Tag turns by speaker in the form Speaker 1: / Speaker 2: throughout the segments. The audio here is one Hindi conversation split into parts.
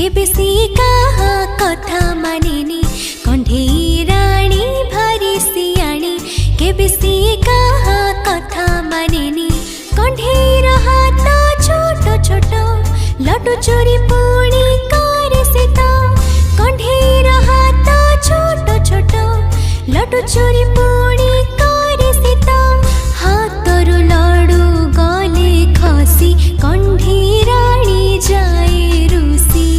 Speaker 1: केबे सी कहा कथा मानेनी कंढेई राणी भारी सियाणी केबे सी कहा कथा मानेनी कंढेईर हाथ छोट छोट लड्डू चोरी पुणी करे से तो कंढेईर हाथ छोट छोट लड्डू चोरी पुणी करे से तो हाथरू लड्डू गले खसी कंढेई राणी जाए रुसी।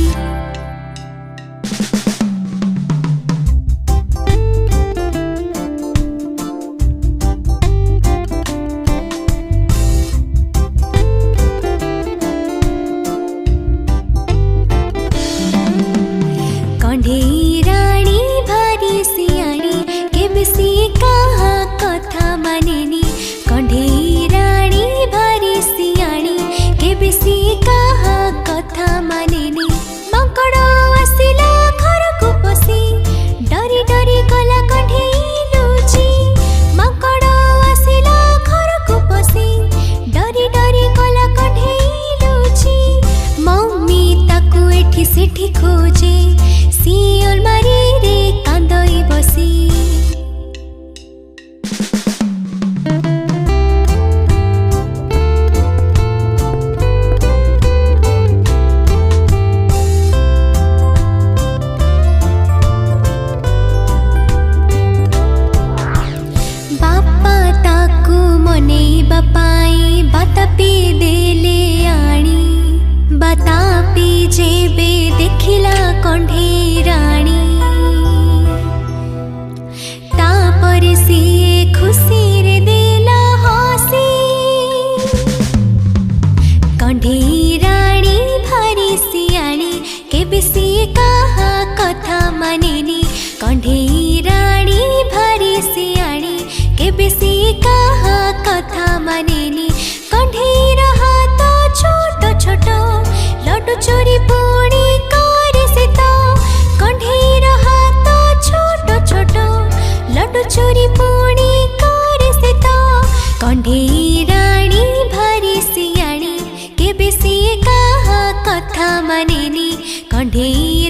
Speaker 1: कंढेई राणी भारी सियाणी केबे सी कहा कथा मानेनी कंढेई राणी भारी सियाणी केबे सी कहा कथा मानेनी माकड़ आसिला घरकु पसी डरी डरी गला कंढेई लुची माकड़ आसिला घरकु पसी डरी डरी गला कंढेई लुची मम्मी ताकू एठी सेठी खोजे सी अलमारी रे कांदई बसी। बापा ताकू मनेइबा पाई बातापी देले आणी बातापी जेबे देखिला कंढेई राणी तापरे सिए खुशी रे देला हसी कंढेई राणी भारी सियाणी केबे सी कहा कथा मानेनी कंढेई राणी भारी सियाणी केबे सी कहा कथा मानेनी कंढेईर हाथ छोट छोट लड्डू चोरी पुणी करे से तो कंढेईर हाथ छोट छोट लड्डू चोरी पुणी करे से तो कंढेई राणी भारी सियाणी केबे सी कहा कथा मानेनी कंढेई